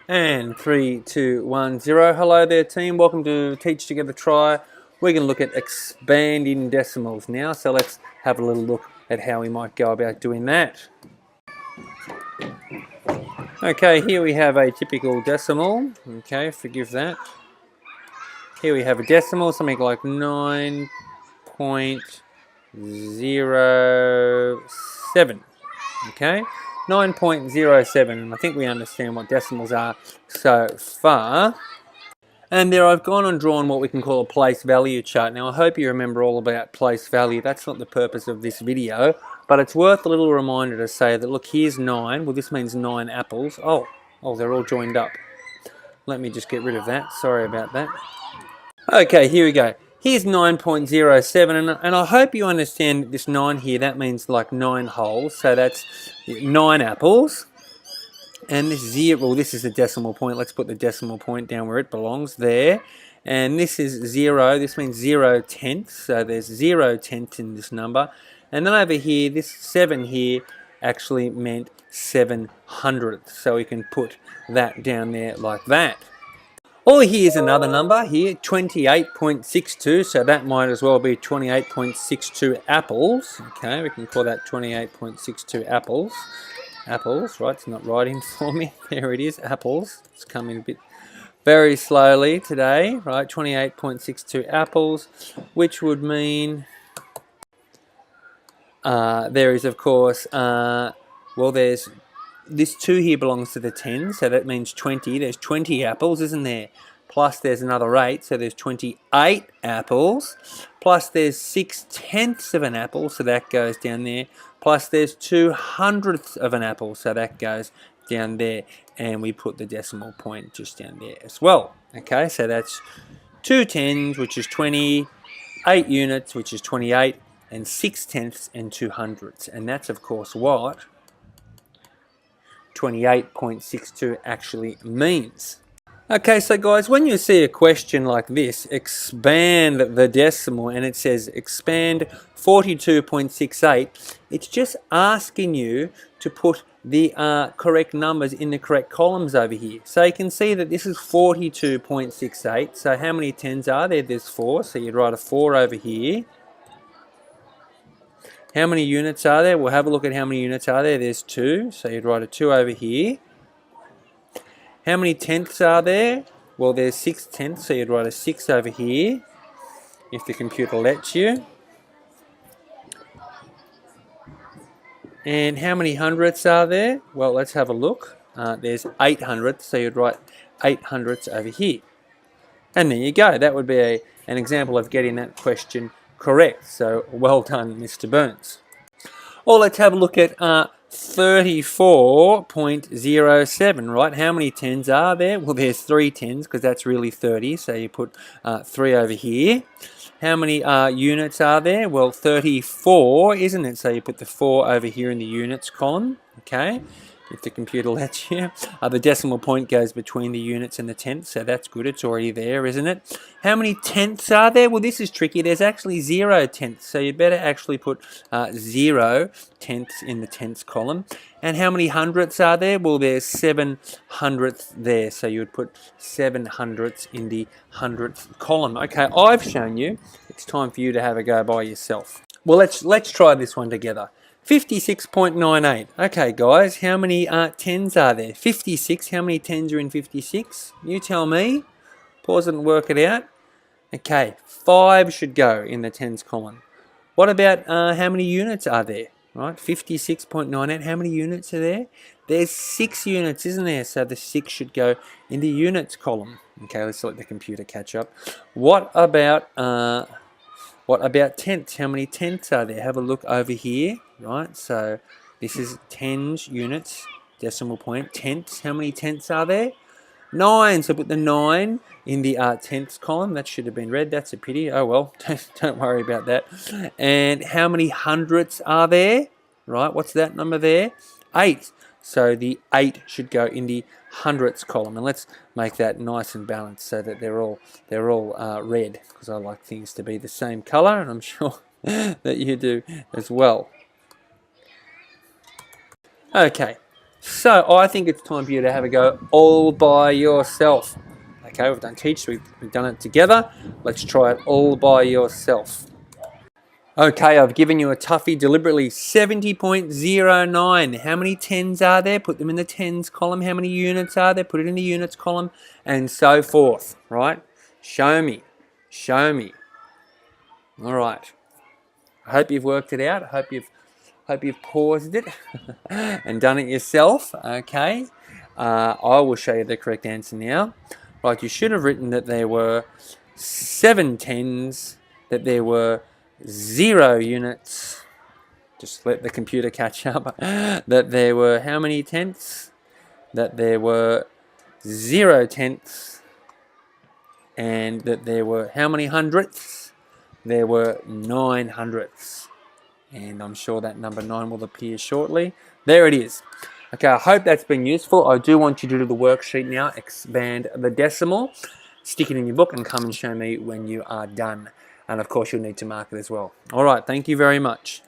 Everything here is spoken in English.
And 3, 2, 1, 0. Hello there, team. Welcome to Teach Together Try. We're going to look at expanding decimals now. So let's have a little look at how we might go about doing that. Okay, here we have a typical decimal. Okay, forgive that. Here we have a decimal, something like 9.07. Okay, 9.07, and I think we understand what decimals are so far. And there I've gone and drawn what we can call a place value chart. Now I hope you remember all about place value. That's not the purpose of this video, but it's worth a little reminder to say that, look, here's 9. Well, this means 9 apples. Oh, they're all joined up. Let me just get rid of that. Sorry about that. Okay, here we go. Here's 9.07, and I hope you understand this 9 here. That means like 9 holes, so that's 9 apples. And this 0, well, this is the decimal point. Let's put the decimal point down where it belongs, there. And this is 0. This means 0 tenths. So there's 0 tenths in this number. And then over here, this 7 here actually meant 7 hundredths. So we can put that down there like that. Or here's another number here, 28.62. So that might as well be 28.62 apples. Okay, we can call that 28.62 apples. Apples, right? It's not writing for me. There it is, apples. It's coming a bit very slowly today, right? 28.62 apples, which would mean there is, of course, well, there's this 2 here belongs to the 10, so that means 20. There's 20 apples, isn't there? Plus there's another 8, so there's 28 apples. Plus there's 6 tenths of an apple, so that goes down there. Plus there's 2 hundredths of an apple, so that goes down there. And we put the decimal point just down there as well. Okay, so that's 2 tens, which is 20, 8 units, which is 28, and 6 tenths and 2 hundredths. And that's, of course, what 28.62 actually means. Okay, so guys, when you see a question like this, expand the decimal, and it says expand 42.68, it's just asking you to put the correct numbers in the correct columns over here. So you can see that this is 42.68. So how many tens are there? There's 4, so you'd write a 4 over here. How many units are there? We'll have a look at how many units are there. There's 2, so you'd write a 2 over here. How many tenths are there? Well, there's 6 tenths, so you'd write a 6 over here, if the computer lets you. And how many hundredths are there? Well, let's have a look. There's 8 hundredths, so you'd write 8 hundredths over here. And there you go. That would be an example of getting that question correct. So well done, Mr. Burns. Or let's have a look at 34.07, right? How many tens are there? Well, there's 3 tens because that's really 30, so you put 3 over here. How many units are there? Well, 34, isn't it? So you put the 4 over here in the units column, okay? If the computer lets you. The decimal point goes between the units and the tenths, so that's good. It's already there, isn't it? How many tenths are there? Well, this is tricky. There's actually 0 tenths, so you'd better actually put 0 tenths in the tenths column. And how many hundredths are there? Well, there's 7 hundredths there, so you would put 7 hundredths in the hundredths column. Okay, I've shown you. It's time for you to have a go by yourself. Well, let's try this one together. 56.98. Okay, guys, how many tens are there? 56. How many tens are in 56? You tell me. Pause it and work it out. Okay, 5 should go in the tens column. What about how many units are there? Right, 56.98. How many units are there? There's 6 units, isn't there? So the 6 should go in the units column. Okay, let's let the computer catch up. What about tenths? How many tenths are there? Have a look over here, right? So this is tens, units, decimal point, tenths. How many tenths are there? 9. So put the 9 in the tenths column. That should have been red. That's a pity. Oh well, don't worry about that. And how many hundredths are there? Right, what's that number there? 8. So the 8 should go in the hundredths column, and let's make that nice and balanced so that they're all red, because I like things to be the same color, and I'm sure that you do as well. Okay, So I think it's time for you to have a go all by yourself. Okay, we've done teach, we've done it together. Let's try it all by yourself. Okay, I've given you a toughie deliberately, 70.09. How many tens are there? Put them in the tens column. How many units are there? Put it in the units column, and so forth, right? Show me. Show me. All right. I hope you've worked it out. I hope you've paused it and done it yourself. Okay. I will show you the correct answer now. Right, you should have written that there were 7 tens, that there were 0 units. Just let the computer catch up. That there were how many tenths? That there were 0 tenths. And that there were how many hundredths? There were 9 hundredths. And I'm sure that number 9 will appear shortly. There it is. Okay, I hope that's been useful. I do want you to do the worksheet now, expand the decimal, stick it in your book, and come and show me when you are done. And of course, you'll need to mark it as well. All right, thank you very much.